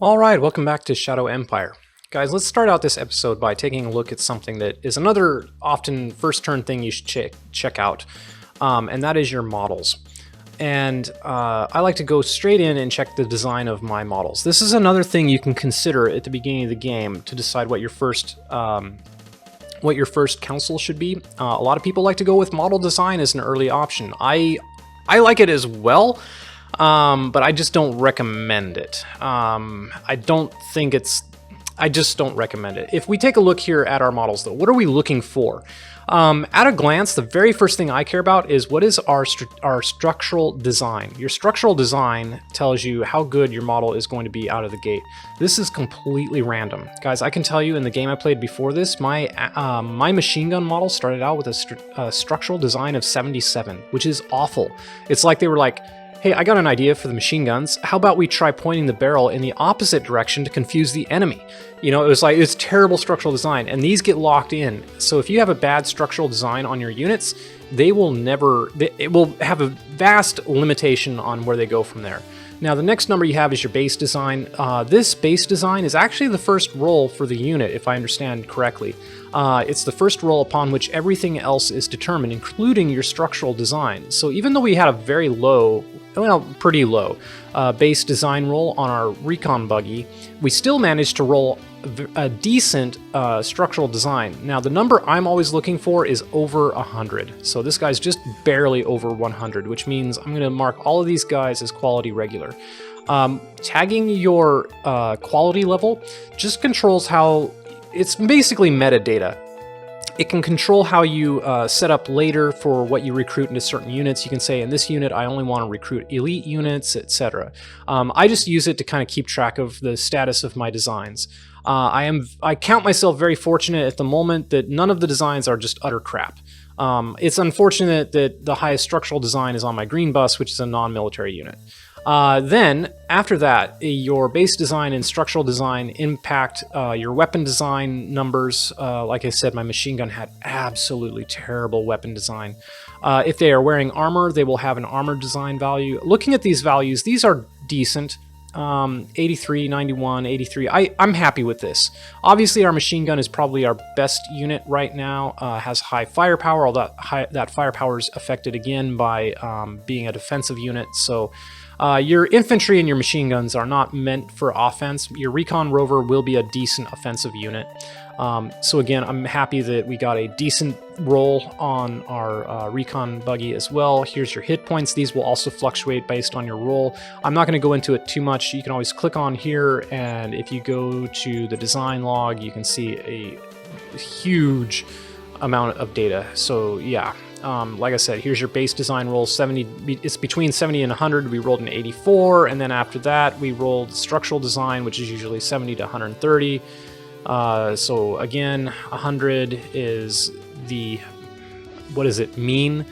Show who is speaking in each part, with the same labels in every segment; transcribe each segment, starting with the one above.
Speaker 1: All right, welcome back to Shadow Empire. Guys, let's start out this episode by taking a look at something that is another often first turn thing you should check out, and that is your models. And I like to go straight in and check the design of my models. This is another thing you can consider at the beginning of the game to decide what your first council should be. A lot of people like to go with model design as an early option. I like it as well. But I just don't recommend it. I just don't recommend it. If we take a look here at our models though, what are we looking for? At a glance, the very first thing I care about is what is our structural design. Your structural design tells you how good your model is going to be out of the gate. This is completely random. Guys, I can tell you in the game I played before this, my machine gun model started out with a structural design of 77, which is awful. It's like they were like, hey, I got an idea for the machine guns. How about we try pointing the barrel in the opposite direction to confuse the enemy? You know, it's terrible structural design, and these get locked in. So if you have a bad structural design on your units, it will have a vast limitation on where they go from there. Now, the next number you have is your base design. This base design is actually the first roll for the unit, if I understand correctly. It's the first roll upon which everything else is determined, including your structural design. So even though we had a very low, pretty low base design roll on our recon buggy, we still managed to roll a decent structural design. Now, the number I'm always looking for is over 100. So this guy's just barely over 100, which means I'm going to mark all of these guys as quality regular. Tagging your quality level just controls how it's basically metadata. It can control how you set up later for what you recruit into certain units. You can say, in this unit, I only want to recruit elite units, etc. I just use it to kind of keep track of the status of my designs. I count myself very fortunate at the moment that none of the designs are just utter crap. It's unfortunate that the highest structural design is on my green bus, which is a non-military unit. Then, after that, your base design and structural design impact your weapon design numbers. Like I said, my machine gun had absolutely terrible weapon design. If they are wearing armor, they will have an armor design value. Looking at these values, these are decent. 83, 91, 83. I'm happy with this. Obviously, our machine gun is probably our best unit right now. Has high firepower, although that firepower is affected again by being a defensive unit. So your infantry and your machine guns are not meant for offense. Your recon rover will be a decent offensive unit. So again, I'm happy that we got a decent roll on our recon buggy as well. Here's your hit points. These will also fluctuate based on your roll. I'm not going to go into it too much. You can always click on here, and if you go to the design log, you can see a huge amount of data. So yeah. Like I said, here's your base design roll. 70. It's between 70 and 100. We rolled an 84, and then after that, we rolled structural design, which is usually 70 to 130. So again, 100 is the mean,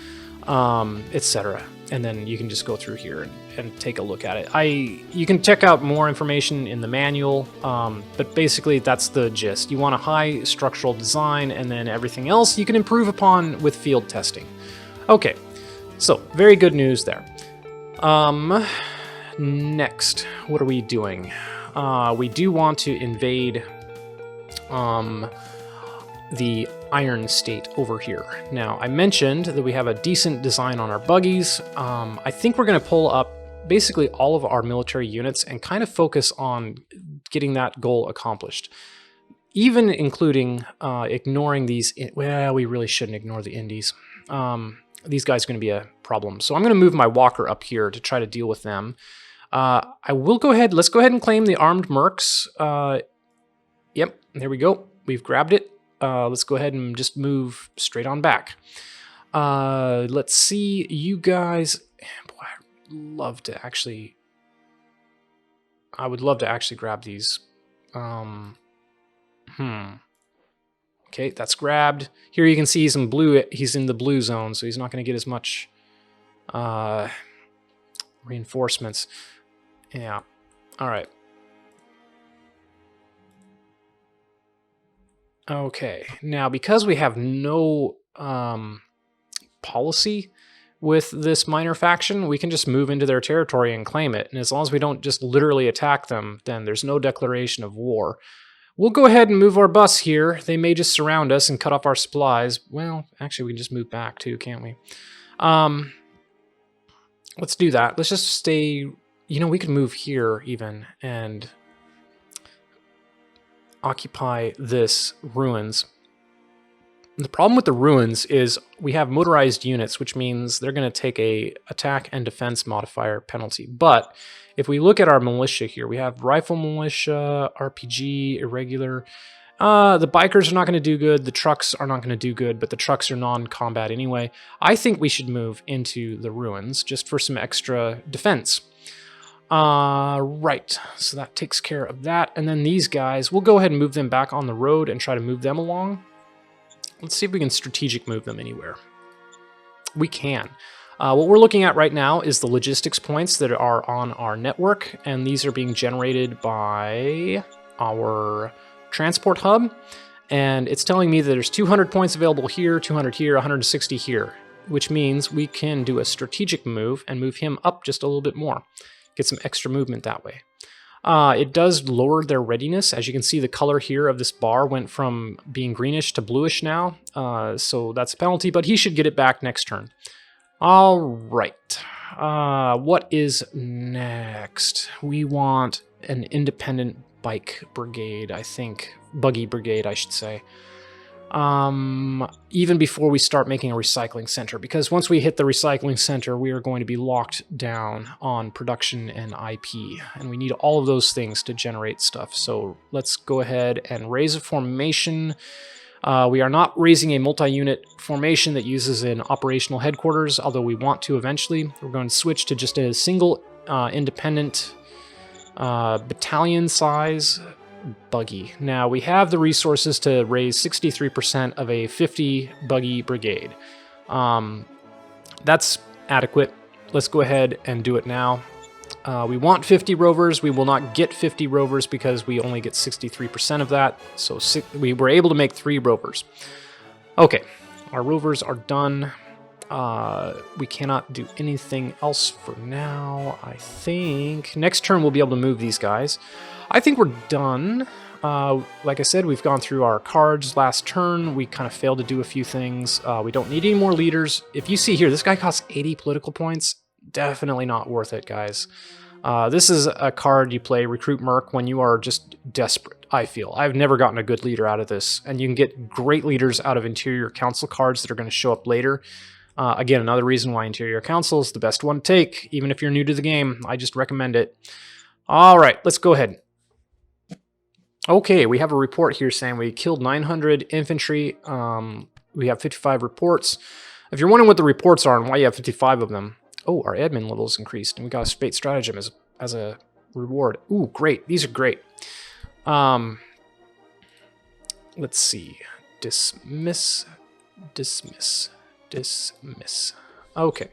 Speaker 1: etc. And then you can just go through here and take a look at it. You can check out more information in the manual, but basically that's the gist. You want a high structural design, and then everything else you can improve upon with field testing. Okay, so very good news there. Next, what are we doing? We do want to invade the Iron State over here. Now, I mentioned that we have a decent design on our buggies. I think we're going to pull up basically all of our military units and kind of focus on getting that goal accomplished. Even including ignoring these... Well, we really shouldn't ignore the indies. These guys are going to be a problem. So I'm going to move my walker up here to try to deal with them. I will go ahead... Let's go ahead and claim the armed mercs. Yep, there we go. We've grabbed it. Let's go ahead and just move straight on back. Let's see, you guys. Boy, I would love to actually grab these. Okay, that's grabbed. Here you can see he's in blue. He's in the blue zone, so he's not going to get as much reinforcements. Yeah. All right. Okay, now because we have no policy, with this minor faction, we can just move into their territory and claim it. And as long as we don't just literally attack them, then there's no declaration of war. We'll go ahead and move our bus here. They may just surround us and cut off our supplies. Well, actually, we can just move back too, can't we? Let's do that. Let's just stay... You know, we could move here even and occupy this ruins. The problem with the ruins is we have motorized units, which means they're going to take a attack and defense modifier penalty. But if we look at our militia here, we have rifle militia, RPG, irregular. The bikers are not going to do good. The trucks are not going to do good, but the trucks are non-combat anyway. I think we should move into the ruins just for some extra defense. Right, so that takes care of that. And then these guys, we'll go ahead and move them back on the road and try to move them along. Let's see if we can strategic move them anywhere. We can. What we're looking at right now is the logistics points that are on our network, and these are being generated by our transport hub. And it's telling me that there's 200 points available here, 200 here, 160 here, which means we can do a strategic move and move him up just a little bit more. Get some extra movement that way. It does lower their readiness. As you can see, the color here of this bar went from being greenish to bluish now. So that's a penalty, but he should get it back next turn. All right. What is next? We want an independent bike brigade, I think. Buggy brigade, I should say. Even before we start making a recycling center, because once we hit the recycling center, we are going to be locked down on production and IP, and we need all of those things to generate stuff. So let's go ahead and raise a formation. We are not raising a multi-unit formation that uses an operational headquarters, although we want to eventually. We're going to switch to just a single independent battalion size buggy. Now we have the resources to raise 63% of a 50 buggy brigade. That's adequate. Let's go ahead and do it now. We want 50 rovers. We will not get 50 rovers because we only get 63% of that. So we were able to make 3 rovers. Okay, our rovers are done. We cannot do anything else for now, I think. Next turn we'll be able to move these guys. I think we're done. Like I said, we've gone through our cards last turn. We kind of failed to do a few things. We don't need any more leaders. If you see here, this guy costs 80 political points. Definitely not worth it, guys. This is a card you play, Recruit Merc, when you are just desperate, I feel. I've never gotten a good leader out of this, and you can get great leaders out of Interior Council cards that are going to show up later. Again, another reason why Interior Council is the best one to take, even if you're new to the game. I just recommend it. All right, let's go ahead. Okay, we have a report here saying we killed 900 infantry. We have 55 reports. If you're wondering what the reports are and why you have 55 of them, oh, our admin level is increased, and we got a fate stratagem as a reward. Ooh, great. These are great. Let's see. Dismiss. Okay.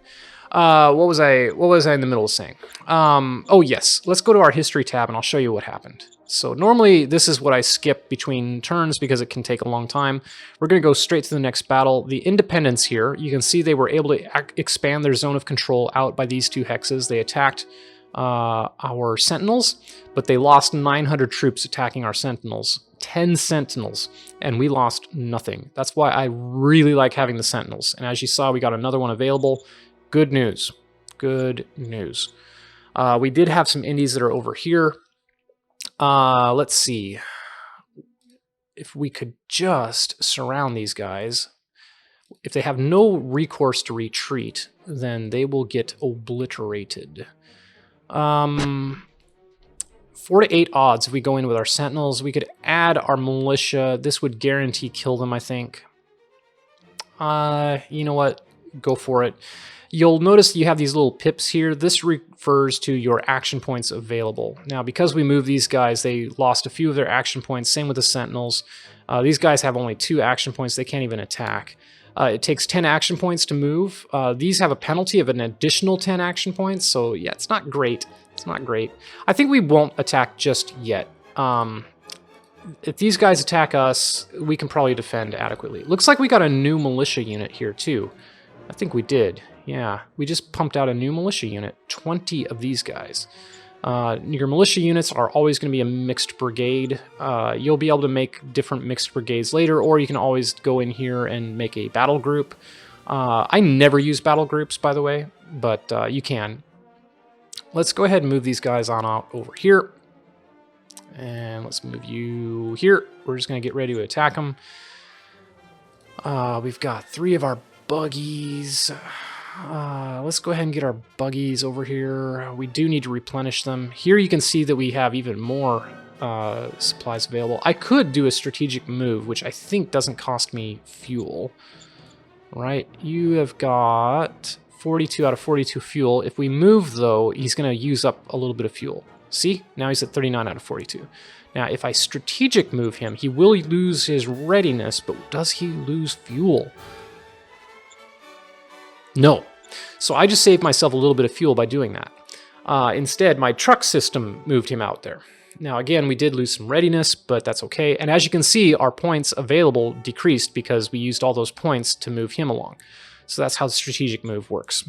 Speaker 1: What was I in the middle of saying? Oh yes, let's go to our history tab and I'll show you what happened. So normally this is what I skip between turns because it can take a long time. We're going to go straight to the next battle. The independents here, you can see they were able to expand their zone of control out by these 2 hexes. They attacked our sentinels, but they lost 900 troops attacking our sentinels. 10 sentinels, and we lost nothing. That's why I really like having the sentinels. And as you saw, we got another one available. Good news. Good news. We did have some indies that are over here. Let's see. If we could just surround these guys. If they have no recourse to retreat, then they will get obliterated. 4 to 8 odds if we go in with our sentinels. We could add our militia. This would guarantee kill them, I think. You know what? Go for it. You'll notice you have these little pips here. This refers to your action points available. Now, because we moved these guys, they lost a few of their action points. Same with the sentinels. These guys have only 2 action points. They can't even attack. It takes 10 action points to move. These have a penalty of an additional 10 action points. So yeah, it's not great. It's not great. I think we won't attack just yet. If these guys attack us, we can probably defend adequately. Looks like we got a new militia unit here too. I think we did. Yeah, we just pumped out a new militia unit. 20 of these guys. Your militia units are always going to be a mixed brigade. You'll be able to make different mixed brigades later, or you can always go in here and make a battle group. I never use battle groups, by the way, but you can. Let's go ahead and move these guys on out over here. And let's move you here. We're just going to get ready to attack them. We've got 3 of our buggies. Let's go ahead and get our buggies over here. We do need to replenish them. Here you can see that we have even more supplies available. I could do a strategic move, which I think doesn't cost me fuel. Right? You have got 42 out of 42 fuel. If we move, though, he's going to use up a little bit of fuel. See? Now he's at 39 out of 42. Now, if I strategic move him, he will lose his readiness, but does he lose fuel? No. So I just saved myself a little bit of fuel by doing that. Instead, my truck system moved him out there. Now, again, we did lose some readiness, but that's okay. And as you can see, our points available decreased because we used all those points to move him along. So that's how the strategic move works.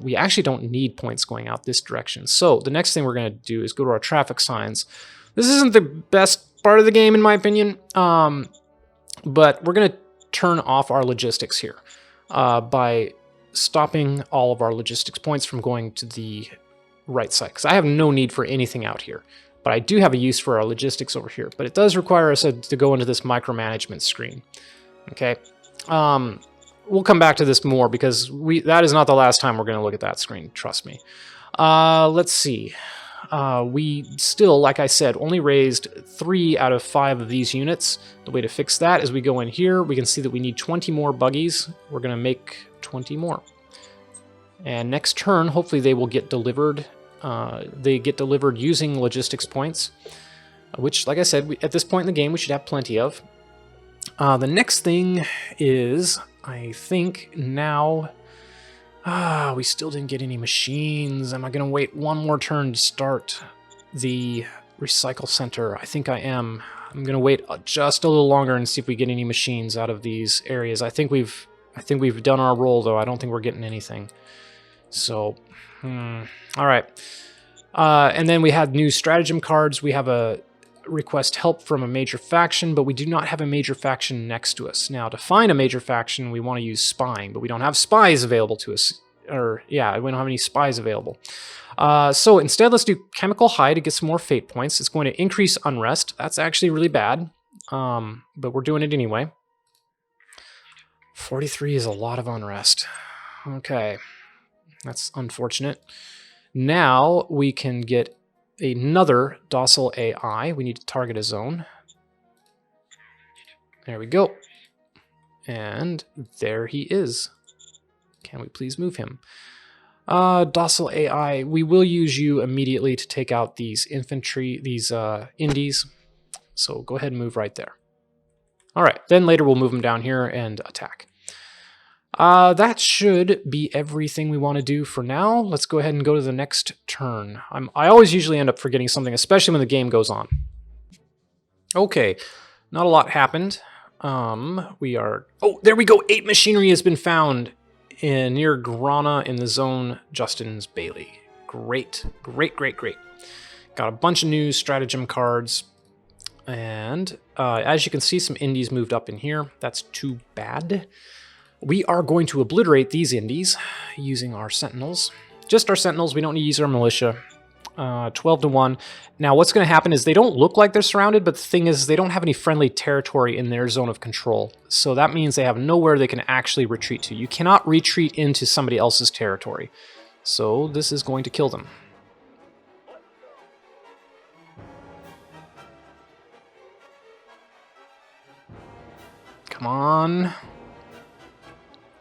Speaker 1: We actually don't need points going out this direction. So the next thing we're going to do is go to our traffic signs. This isn't the best part of the game, in my opinion, but we're going to turn off our logistics here by stopping all of our logistics points from going to the right side, because I have no need for anything out here. But I do have a use for our logistics over here. But it does require us to go into this micromanagement screen. Okay. We'll come back to this more because that is not the last time we're going to look at that screen. Trust me. Let's see. We still, like I said, only raised 3 out of 5 of these units. The way to fix that is we go in here. We can see that we need 20 more buggies. We're going to make 20 more. And next turn, hopefully they will get delivered. They get delivered using logistics points, which, like I said, at this point in the game, we should have plenty of. The next thing is, I think now, we still didn't get any machines. Am I going to wait one more turn to start the recycle center? I think I am. I'm going to wait just a little longer and see if we get any machines out of these areas. I think we've done our role, though. I don't think we're getting anything. So, all right. And then we had new stratagem cards. We have a request help from a major faction, but we do not have a major faction next to us. Now, to find a major faction, we want to use spying, but we don't have spies available to us. Or, yeah, we don't have any spies available. So instead, let's do chemical high to get some more fate points. It's going to increase unrest. That's actually really bad, but we're doing it anyway. 43 is a lot of unrest. Okay, that's unfortunate. Now we can get another docile AI. We need to target a zone. There we go. And there he is. Can we please move him? Docile AI, we will use you immediately to take out these infantry, these indies. So go ahead and move right there. All right, then later we'll move them down here and attack. That should be everything we want to do for now. Let's go ahead and go to the next turn. I always usually end up forgetting something, especially when the game goes on. Okay, not a lot happened. Oh, there we go. 8 machinery has been found near Grana in the zone Justin's Bailey. Great, great, great, great. Got a bunch of new stratagem cards. And as you can see, some indies moved up in here. That's too bad. We are going to obliterate these indies using our sentinels. Just our sentinels. We don't need to use our militia. 12 to 1. Now, what's going to happen is they don't look like they're surrounded, but the thing is they don't have any friendly territory in their zone of control. So that means they have nowhere they can actually retreat to. You cannot retreat into somebody else's territory. So this is going to kill them. Come on.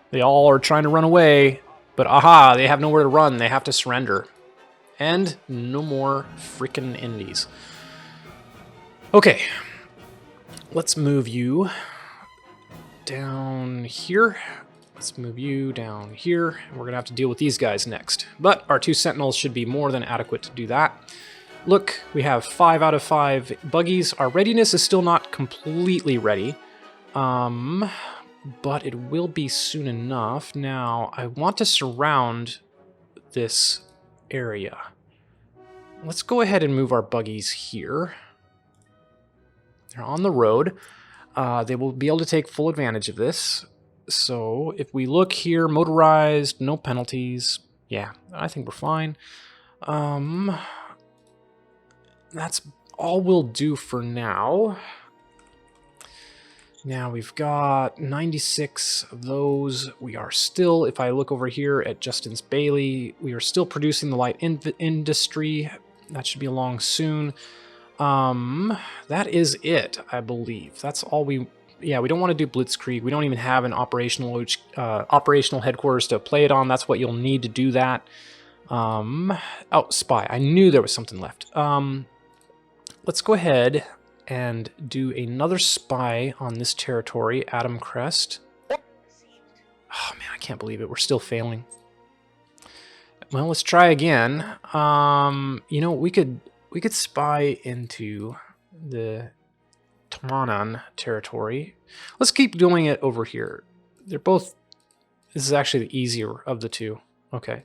Speaker 1: They all are trying to run away, but aha, they have nowhere to run. They have to surrender. And no more freaking indies. Okay, let's move you down here. Let's move you down here. We're going to have to deal with these guys next. But our 2 sentinels should be more than adequate to do that. Look, we have 5 out of 5 buggies. Our readiness is still not completely ready. but it will be soon enough. Now, I want to surround this area. Let's go ahead and move our buggies here. They're on the road. They will be able to take full advantage of this. So if we look here, motorized, no penalties. Yeah, I think we're fine. That's all we'll do for now. Now we've got 96 of those. We are still, if I look over here at Justin's Bailey, we are still producing the light industry. That should be along soon. That is it, I believe. That's all we... Yeah, we don't want to do Blitzkrieg. We don't even have an operational headquarters to play it on. That's what you'll need to do that. Oh, spy. I knew there was something left. Let's go ahead and do another spy on this territory, Adam Crest. Oh man, I can't believe it. We're still failing. Well, let's try again. You know, we could spy into the Tamanan territory. Let's keep doing it over here. They're both... This is actually the easier of the two. Okay.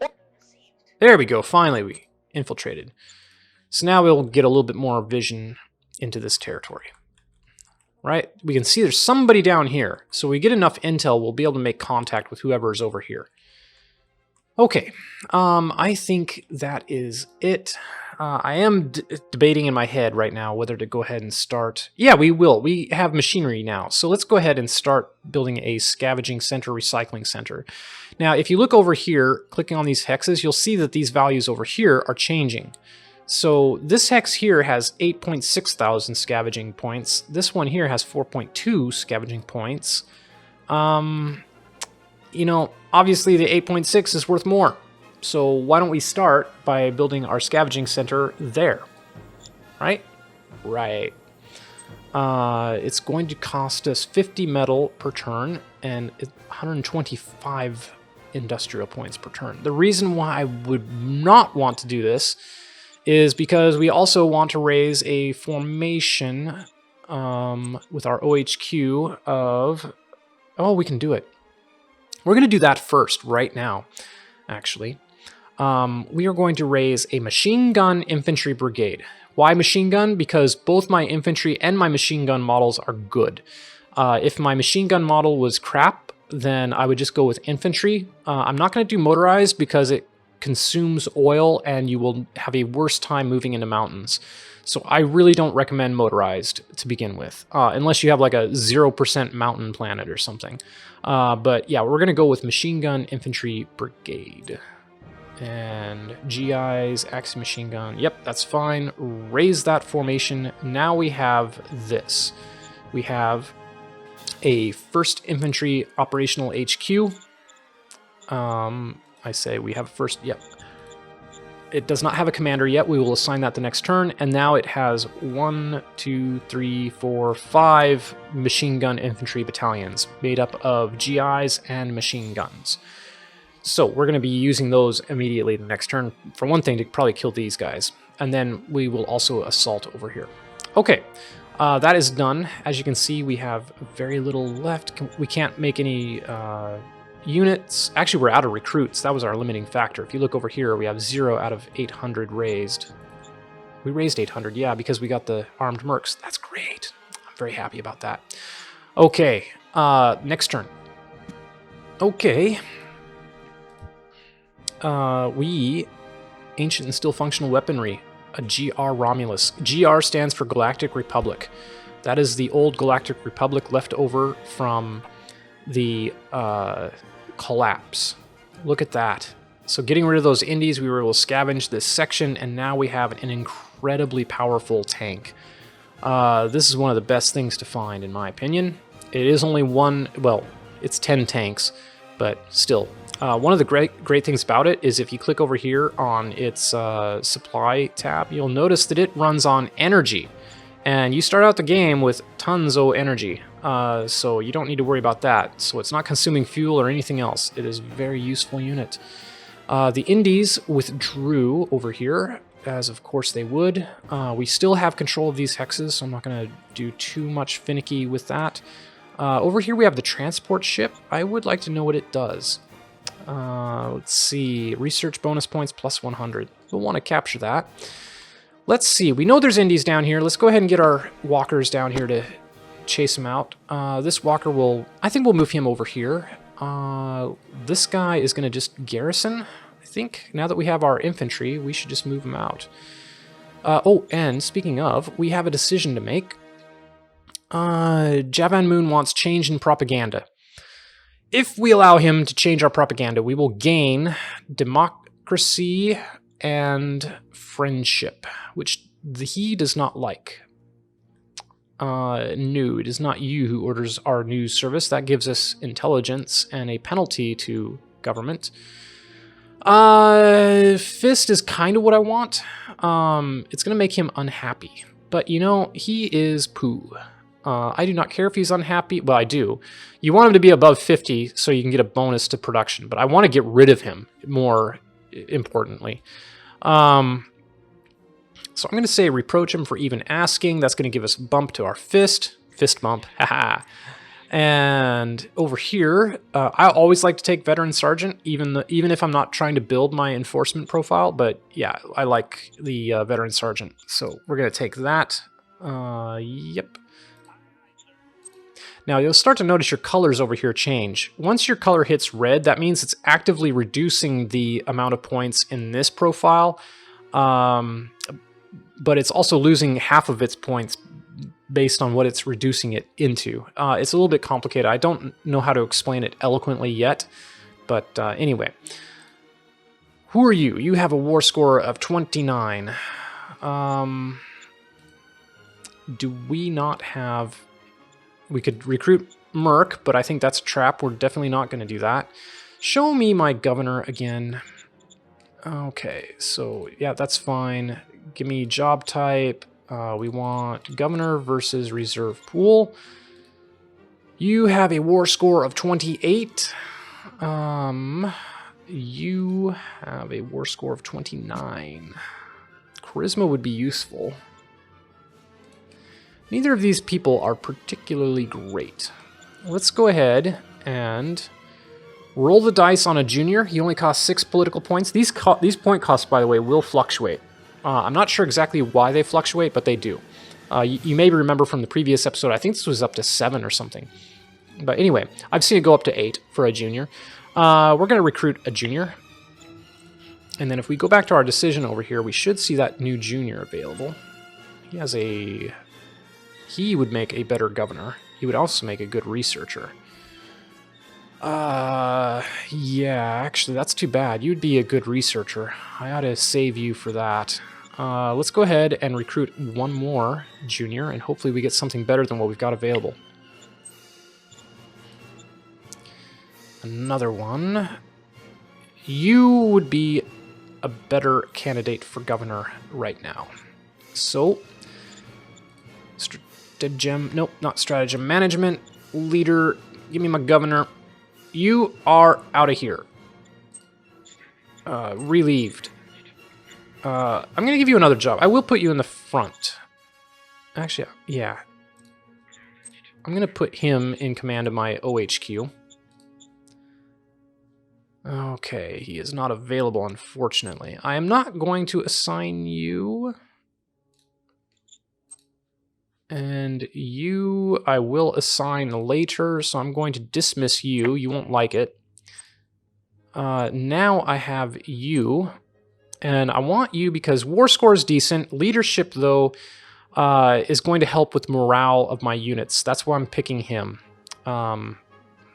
Speaker 1: There we go. Finally, we infiltrated. So now we'll get a little bit more vision into this territory. Right? We can see there's somebody down here. So we get enough intel, we'll be able to make contact with whoever is over here. Okay. I think that is it. I am debating in my head right now whether to go ahead and start... Yeah, we will. We have machinery now. So let's go ahead and start building a scavenging center, recycling center. Now, if you look over here, clicking on these hexes, you'll see that these values over here are changing. So this hex here has 8.6 thousand scavenging points. This one here has 4.2 scavenging points. You know, obviously the 8.6 is worth more. So why don't we start by building our scavenging center there, right? Right. It's going to cost us 50 metal per turn and 125 industrial points per turn. The reason why I would not want to do this is because we also want to raise a formation with our OHQ of... Oh, we can do it. We're going to do that first right now, actually. We are going to raise a machine gun infantry brigade. Why machine gun? Because both my infantry and my machine gun models are good. If my machine gun model was crap, then I would just go with infantry. I'm not going to do motorized because it consumes oil and you will have a worse time moving into mountains. So I really don't recommend motorized to begin with, unless you have like a 0% mountain planet or something. But yeah, we're going to go with machine gun infantry brigade. And GIs, axe machine gun. Yep, that's fine. Raise that formation. Now we have this. We have a 1st Infantry Operational HQ. I say we have a first... Yep. It does not have a commander yet. We will assign that the next turn. And now it has 1, 2, 3, 4, 5 machine gun infantry battalions made up of GIs and machine guns. So we're going to be using those immediately the next turn. For one thing, to probably kill these guys. And then we will also assault over here. Okay, that is done. As you can see, we have very little left. We can't make any units. Actually, we're out of recruits. That was our limiting factor. If you look over here, we have 0 out of 800 raised. We raised 800, yeah, because we got the armed mercs. That's great. I'm very happy about that. Okay, next turn. Okay. Ancient and Still Functional Weaponry, a GR Romulus. GR stands for Galactic Republic. That is the old Galactic Republic left over from the collapse. Look at that. So getting rid of those indies, we were able to scavenge this section, and now we have an incredibly powerful tank. This is one of the best things to find, in my opinion. It is only one, well, it's 10 tanks, but still. One of the great things about it is if you click over here on its supply tab, you'll notice that it runs on energy. And you start out the game with tons of energy, so you don't need to worry about that. So it's not consuming fuel or anything else. It is a very useful unit. The Indies withdrew over here, as of course they would. We still have control of these hexes, so I'm not going to do too much finicky with that. Over here we have the transport ship. I would like to know what it does. Let's see, research bonus points plus 100. We'll want to capture that. Let's see, we know there's indies down here. Let's go ahead and get our walkers down here to chase him out. This walker I think we'll move him over here. This guy is going to just garrison, I think. Now that we have our infantry, we should just move him out. Oh, and speaking of, we have a decision to make. Javan Moon wants change in propaganda. If we allow him to change our propaganda, we will gain democracy and friendship, which he does not like. No, it is not you who orders our news service. That gives us intelligence and a penalty to government. Fist is kind of what I want. It's going to make him unhappy. But, you know, he is poo. I do not care if he's unhappy. Well, I do. You want him to be above 50 so you can get a bonus to production. But I want to get rid of him, more importantly. So I'm going to say reproach him for even asking. That's going to give us a bump to our fist. Fist bump. Haha. And over here, I always like to take Veteran Sergeant, even if I'm not trying to build my enforcement profile. But yeah, I like the Veteran Sergeant. So we're going to take that. Yep. Now you'll start to notice your colors over here change. Once your color hits red, that means it's actively reducing the amount of points in this profile. But it's also losing half of its points based on what it's reducing it into. It's a little bit complicated. I don't know how to explain it eloquently yet, but anyway. Who are you? You have a war score of 29. Do we not have... We could recruit Merc, but I think that's a trap. We're definitely not going to do that. Show me my governor again. Okay, so yeah, that's fine. Give me job type. We want governor versus reserve pool. You have a war score of 28. You have a war score of 29. Charisma would be useful. Neither of these people are particularly great. Let's go ahead and roll the dice on a junior. He only costs 6 political points. These point costs, by the way, will fluctuate. I'm not sure exactly why they fluctuate, but they do. You may remember from the previous episode, I think this was up to 7 or something. But anyway, I've seen it go up to 8 for a junior. We're going to recruit a junior. And then if we go back to our decision over here, we should see that new junior available. He would make a better governor. He would also make a good researcher. Yeah, actually, that's too bad. You'd be a good researcher. I ought to save you for that. Let's go ahead and recruit one more junior, and hopefully we get something better than what we've got available. Another one. You would be a better candidate for governor right now. So... Nope, not stratagem. Management, leader, give me my governor. You are out of here. Relieved. I'm going to give you another job. I will put you in the front. Actually, yeah. I'm going to put him in command of my OHQ. Okay, he is not available, unfortunately. I am not going to assign you... And you, I will assign later, so I'm going to dismiss you. You won't like it. Now I have you, and I want you because war score is decent. Leadership, though, is going to help with morale of my units. That's why I'm picking him.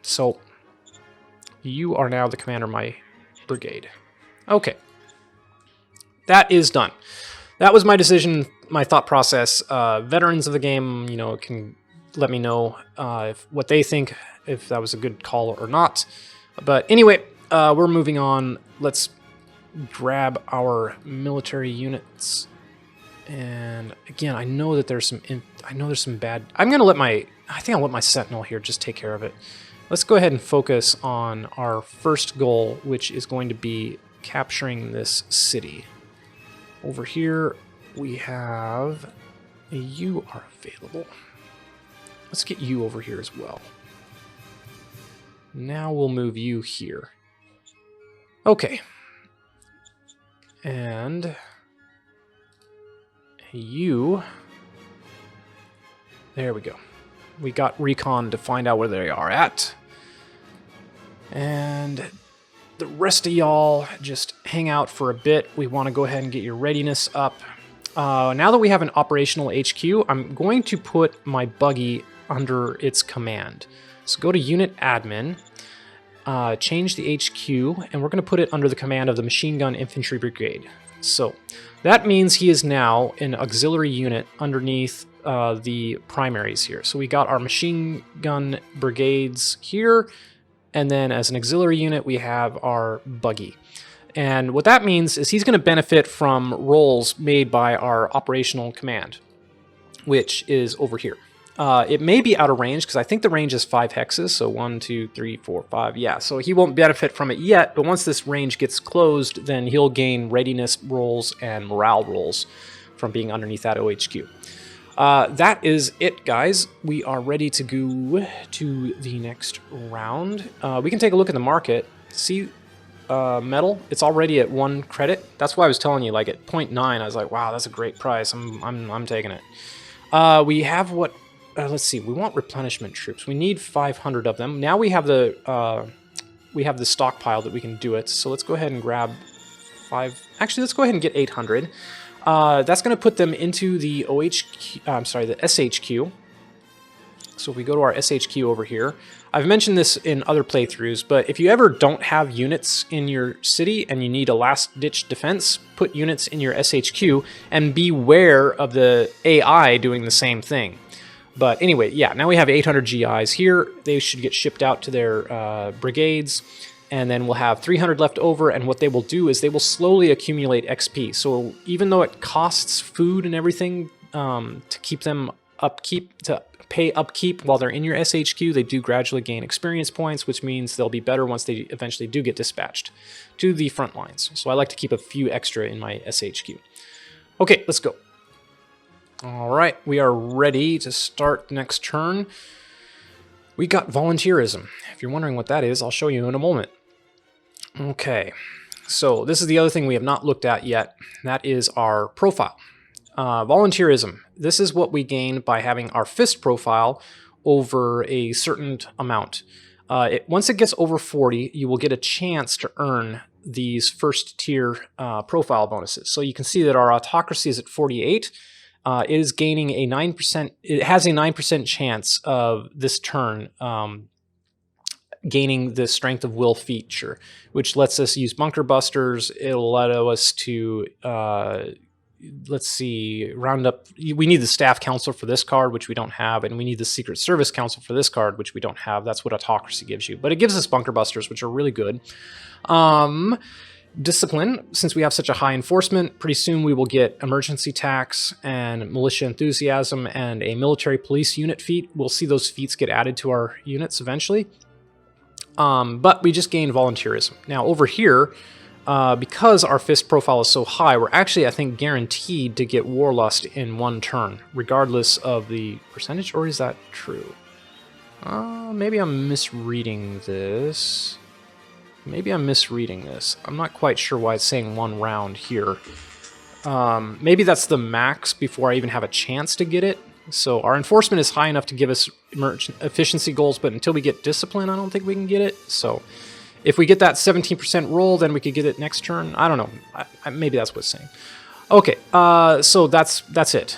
Speaker 1: So you are now the commander of my brigade. Okay. That is done. That was my decision, my thought process. Veterans of the game, you know, can let me know what they think, if that was a good call or not. But anyway, we're moving on. Let's grab our military units. And again, I know that there's some bad. I think I'll let my sentinel here just take care of it. Let's go ahead and focus on our first goal, which is going to be capturing this city. Over here, we have... You are available. Let's get you over here as well. Now we'll move you here. Okay. And you... There we go. We got recon to find out where they are at. And the rest of y'all just hang out for a bit. We want to go ahead and get your readiness up. Now that we have an operational HQ, I'm going to put my buggy under its command. So go to Unit Admin, change the HQ, and we're going to put it under the command of the Machine Gun Infantry Brigade. So that means he is now an auxiliary unit underneath the primaries here. So we got our machine gun brigades here, and then as an auxiliary unit, we have our buggy. And what that means is he's going to benefit from rolls made by our operational command, which is over here. It may be out of range because I think the range is 5 hexes. So 1, 2, 3, 4, 5. Yeah, so he won't benefit from it yet. But once this range gets closed, then he'll gain readiness rolls and morale rolls from being underneath that OHQ. That is it, guys. We are ready to go to the next round. We can take a look at the market. See, metal, it's already at 1 credit. That's why I was telling you, like at 0.9, I was like, wow, that's a great price. I'm taking it. We have what? Let's see. We want replenishment troops. We need 500 of them. Now we have the stockpile that we can do it. So let's go ahead and grab 5. Actually, let's go ahead and get 800. That's going to put them into the the SHQ. So if we go to our SHQ over here, I've mentioned this in other playthroughs, but if you ever don't have units in your city and you need a last-ditch defense, put units in your SHQ and beware of the AI doing the same thing. But anyway, yeah, now we have 800 GIs here. They should get shipped out to their brigades, and then we'll have 300 left over, and what they will do is they will slowly accumulate XP. So even though it costs food and everything to keep them pay upkeep while they're in your SHQ, they do gradually gain experience points, which means they'll be better once they eventually do get dispatched to the front lines. So I like to keep a few extra in my SHQ. Okay, let's go. All right, we are ready to start the next turn. We got volunteerism. If you're wondering what that is, I'll show you in a moment. Okay, so this is the other thing we have not looked at yet. That is our profile. Volunteerism. This is what we gain by having our fist profile over a certain amount. Once it gets over 40, you will get a chance to earn these first tier profile bonuses. So you can see that our autocracy is at 48. It is gaining a 9%. It has a 9% chance of this turn gaining the strength of will feature, which lets us use bunker busters. It'll allow us to let's see, round up. We need the staff council for this card, which we don't have, and we need the secret service council for this card, which we don't have. That's what autocracy gives you, but it gives us bunker busters, which are really good. Discipline, since we have such a high enforcement, pretty soon we will get emergency tax and militia enthusiasm and a military police unit feat. We'll see those feats get added to our units eventually. But we just gained volunteerism. Now over here, because our fist profile is so high, we're actually, I think, guaranteed to get Warlust in 1 turn, regardless of the percentage, or is that true? Maybe I'm misreading this. I'm not quite sure why it's saying 1 round here. Maybe that's the max before I even have a chance to get it. So our enforcement is high enough to give us efficiency goals, but until we get discipline, I don't think we can get it. So if we get that 17% roll, then we could get it next turn. I don't know. Maybe that's what it's saying. Okay, so that's it.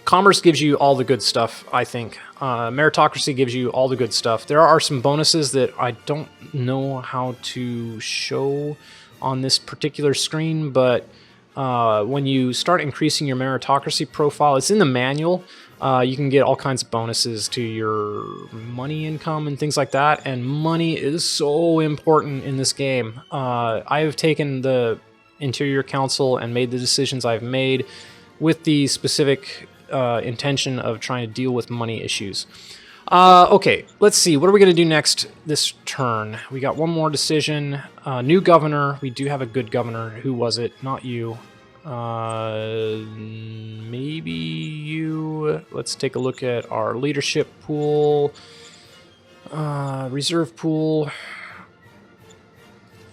Speaker 1: Commerce gives you all the good stuff, I think. Meritocracy gives you all the good stuff. There are some bonuses that I don't know how to show on this particular screen, but when you start increasing your meritocracy profile, it's in the manual. You can get all kinds of bonuses to your money income and things like that, and money is so important in this game. I have taken the Interior Council and made the decisions I've made with the specific intention of trying to deal with money issues. Okay, let's see. What are we going to do next this turn? We got one more decision. New governor. We do have a good governor. Who was it? Not you. Maybe you. Let's take a look at our leadership pool, reserve pool.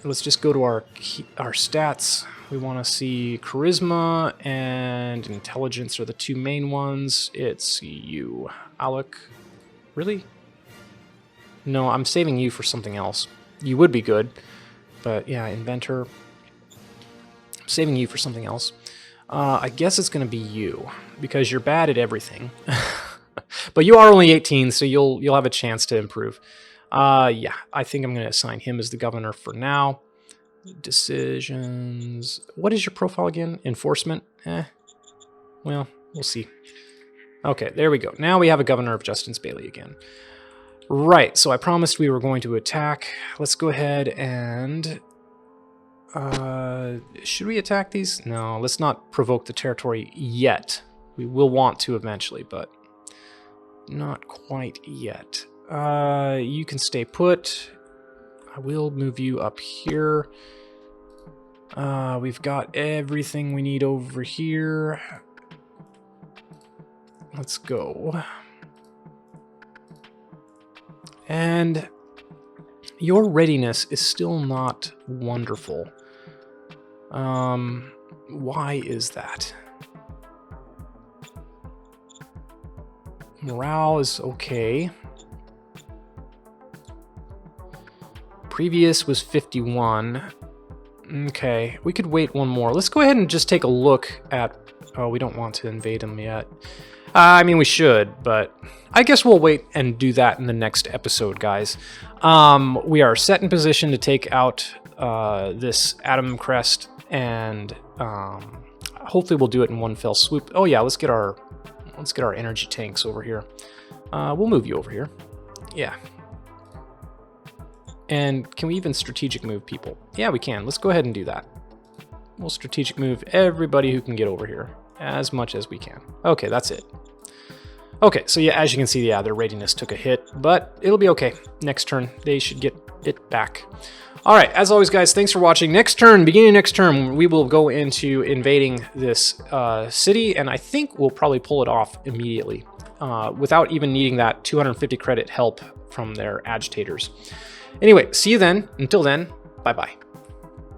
Speaker 1: Let's just go to our stats. We want to see charisma and intelligence are the two main ones. It's you, Alec. Really? No, I'm saving you for something else. You would be good, but yeah, inventor. I'm saving you for something else. I guess it's going to be you because you're bad at everything. But you are only 18, so you'll have a chance to improve. Yeah, I think I'm going to assign him as the governor for now. Decisions. What is your profile again? Enforcement? Well, we'll see. Okay, there we go. Now we have a governor of Justin's Bailey again. Right, so I promised we were going to attack. Let's go ahead and... should we attack these? No, let's not provoke the territory yet. We will want to eventually, but not quite yet. You can stay put. I will move you up here. We've got everything we need over here. Let's go. And your readiness is still not wonderful. Why is that? Morale is okay. Previous was 51. Okay, we could wait one more. Let's go ahead and just take a look at... Oh, we don't want to invade them yet. I mean, we should, but I guess we'll wait and do that in the next episode, guys. We are set in position to take out this Atom Crest, and hopefully we'll do it in one fell swoop. Oh yeah, let's get our energy tanks over here. We'll move you over here. Yeah. And can we even strategic move people? Yeah, we can. Let's go ahead and do that. We'll strategic move everybody who can get over here as much as we can. Okay, that's it. Okay, so yeah, as you can see, yeah, their readiness took a hit, but it'll be okay. Next turn, they should get it back. All right, as always, guys, thanks for watching. Next turn, beginning of next turn, we will go into invading this city, and I think we'll probably pull it off immediately without even needing that 250 credit help from their agitators. Anyway, see you then. Until then, bye-bye.